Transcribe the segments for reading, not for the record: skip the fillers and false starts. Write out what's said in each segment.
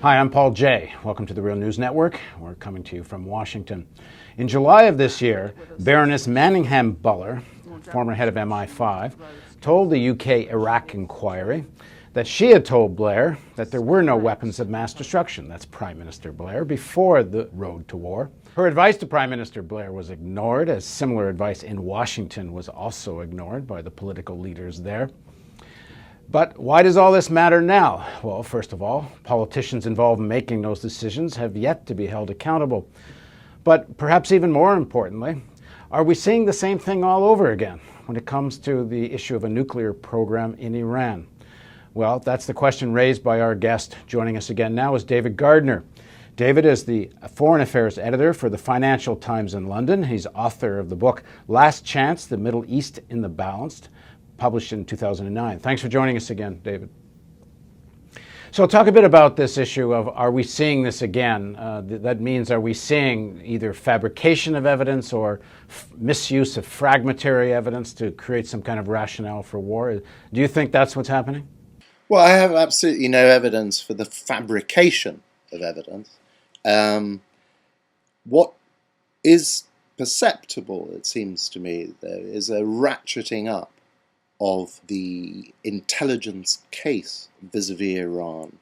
Hi, I'm Paul Jay. Welcome to the Real News Network. We're coming to you from Washington. In July of this year, Baroness Manningham Buller, former head of MI5, told the UK Iraq inquiry that she had told Blair that there were no weapons of mass destruction. That's Prime Minister Blair before the road to war. Her advice to Prime Minister Blair was ignored, as similar advice in Washington was also ignored by the political leaders there. But why does all this matter now? Well, first of all, politicians involved in making those decisions have yet to be held accountable. But perhaps even more importantly, are we seeing the same thing all over again when it comes to the issue of a nuclear program in Iran? Well, that's the question raised by our guest. Joining us again now is David Gardner. David is the Foreign Affairs Editor for the Financial Times in London. He's author of the book Last Chance, The Middle East in the Balance, published in 2009. Thanks for joining us again, David. So talk a bit about this issue of, are we seeing this again? That means, are we seeing either fabrication of evidence or misuse of fragmentary evidence to create some kind of rationale for war? Do you think that's what's happening? Well, I have absolutely no evidence for the fabrication of evidence. What is perceptible, it seems to me, though, is a ratcheting up of the intelligence case vis-a-vis Iran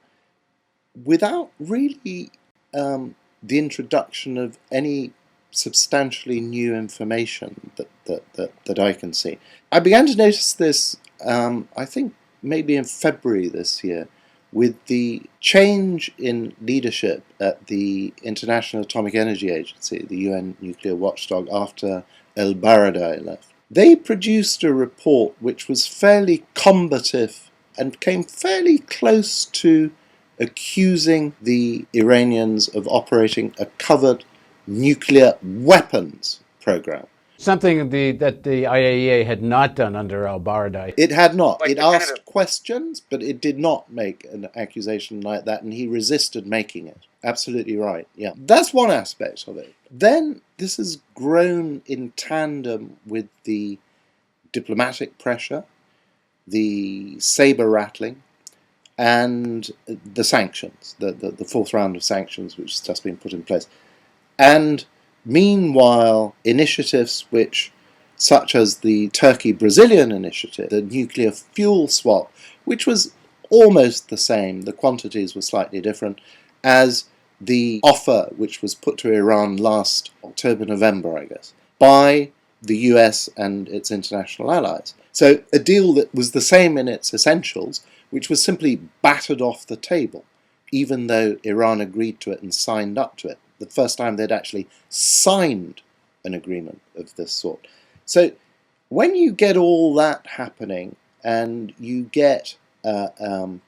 without really the introduction of any substantially new information that I can see. I began to notice this, I think, maybe in February this year, with the change in leadership at the International Atomic Energy Agency, the UN nuclear watchdog, after El-Baradei left. They produced a report which was fairly combative and came fairly close to accusing the Iranians of operating a covert nuclear weapons program. Something that the IAEA had not done under El-Baradei. It had not. It asked questions, but it did not make an accusation like that, and he resisted making it. Absolutely right, yeah. That's one aspect of it. Then this has grown in tandem with the diplomatic pressure, the saber rattling, and the sanctions, the fourth round of sanctions which has just been put in place. And meanwhile, initiatives such as the Turkey-Brazilian initiative, the nuclear fuel swap, which was almost the same, the quantities were slightly different, as the offer which was put to Iran last October, November, I guess, by the US and its international allies. So a deal that was the same in its essentials, which was simply battered off the table, even though Iran agreed to it and signed up to it. The first time they'd actually signed an agreement of this sort. So when you get all that happening and you get the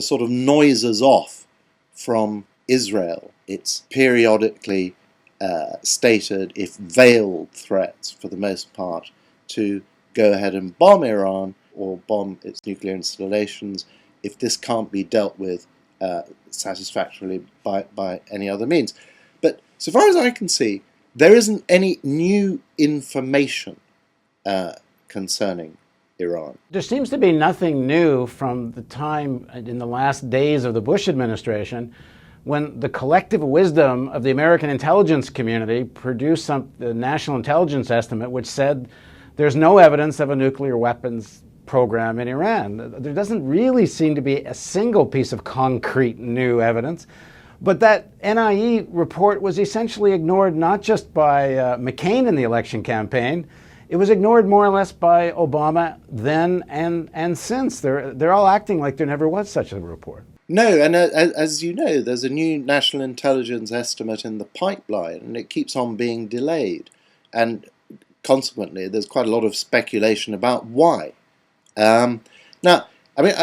sort of noises off from Israel, it's periodically stated, if veiled threats for the most part, to go ahead and bomb Iran or bomb its nuclear installations if this can't be dealt with satisfactorily by any other means. But so far as I can see, there isn't any new information concerning Iran. There seems to be nothing new from the time in the last days of the Bush administration when the collective wisdom of the American intelligence community produced the National Intelligence Estimate, which said there's no evidence of a nuclear weapons program in Iran. There doesn't really seem to be a single piece of concrete new evidence. But that NIE report was essentially ignored not just by McCain in the election campaign, it was ignored more or less by Obama then and since. They're all acting like there never was such a report. No, and as you know, there's a new national intelligence estimate in the pipeline, and it keeps on being delayed. And consequently, there's quite a lot of speculation about why. Now, I mean,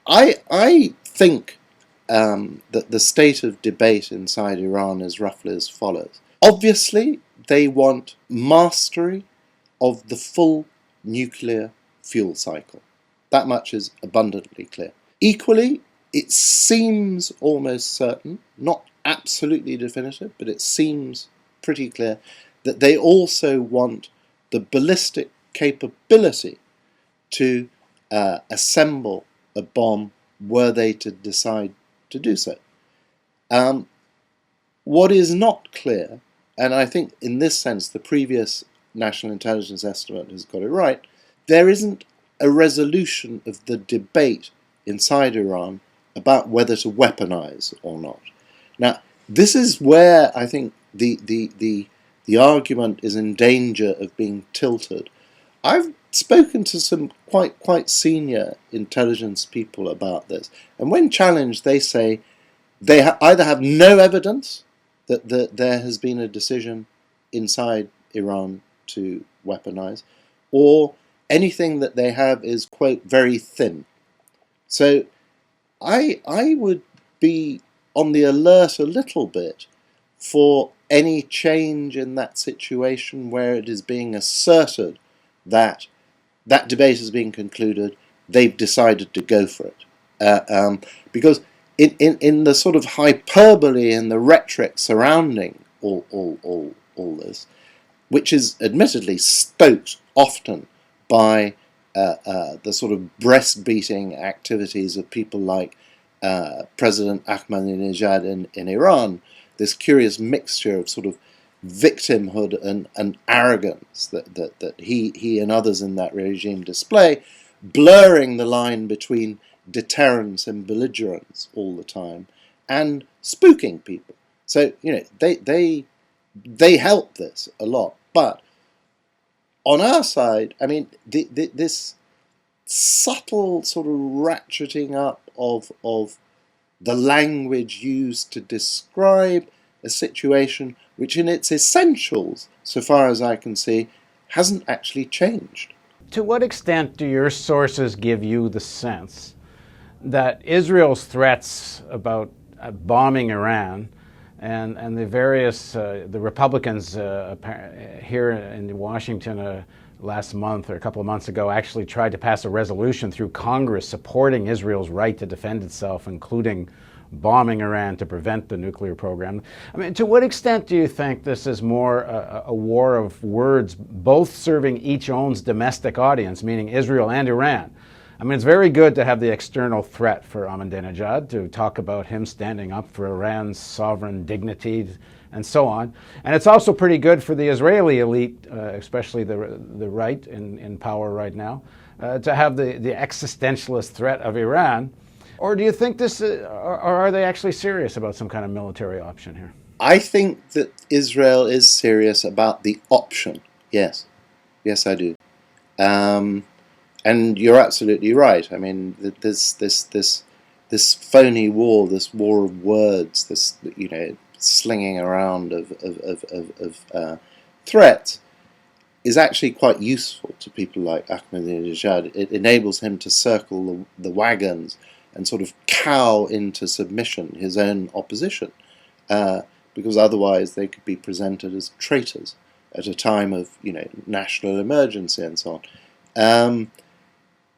I think that the state of debate inside Iran is roughly as follows. Obviously, they want mastery of the full nuclear fuel cycle. That much is abundantly clear. Equally, it seems almost certain, not absolutely definitive, but it seems pretty clear that they also want the ballistic capability to assemble a bomb were they to decide to do so. What is not clear, and I think in this sense the previous national intelligence estimate has got it right, there isn't a resolution of the debate inside Iran about whether to weaponize or not. Now, this is where I think the argument is in danger of being tilted. I've spoken to some quite senior intelligence people about this, and when challenged, they say they either have no evidence that there has been a decision inside Iran to weaponize, or anything that they have is, quote, very thin. So I would be on the alert a little bit for any change in that situation where it is being asserted that that debate has been concluded, they've decided to go for it. Because in the sort of hyperbole and the rhetoric surrounding all this, which is admittedly stoked often by the sort of breast-beating activities of people like President Ahmadinejad in Iran, this curious mixture of sort of victimhood and arrogance that he and others in that regime display, blurring the line between deterrence and belligerence all the time, and spooking people. So, you know, they help this a lot. But on our side, I mean, this subtle sort of ratcheting up of the language used to describe a situation which in its essentials, so far as I can see, hasn't actually changed. To what extent do your sources give you the sense that Israel's threats about bombing Iran and the various, the Republicans here in Washington last month or a couple of months ago actually tried to pass a resolution through Congress supporting Israel's right to defend itself, including bombing Iran to prevent the nuclear program. I mean, to what extent do you think this is more a war of words, both serving each own's domestic audience, meaning Israel and Iran? I mean, it's very good to have the external threat for Ahmadinejad, to talk about him standing up for Iran's sovereign dignity and so on. And it's also pretty good for the Israeli elite, especially the right in power right now, to have the existentialist threat of Iran. Or do you think this, or are they actually serious about some kind of military option here? I think that Israel is serious about the option. Yes. Yes, I do. And you're absolutely right. I mean, this phony war, this war of words, this, you know, slinging around of threats, is actually quite useful to people like Ahmadinejad. It enables him to circle the wagons and sort of cow into submission his own opposition, because otherwise they could be presented as traitors at a time of, you know, national emergency and so on.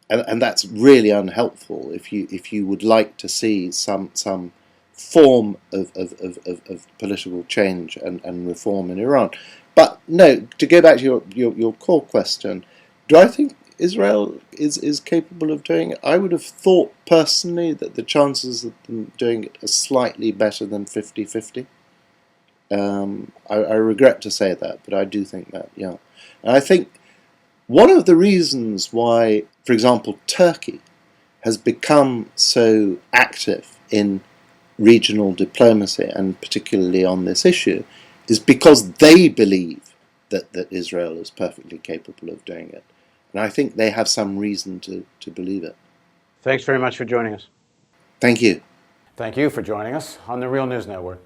And that's really unhelpful if you would like to see some form of political change and reform in Iran. But no, to go back to your core question, do I think Israel is capable of doing it? I would have thought personally that the chances of them doing it are slightly better than 50-50. I regret to say that, but I do think that, yeah. And I think one of the reasons why, for example, Turkey has become so active in regional diplomacy, and particularly on this issue, is because they believe that Israel is perfectly capable of doing it. And I think they have some reason to believe it. Thanks very much for joining us. Thank you. Thank you for joining us on the Real News Network.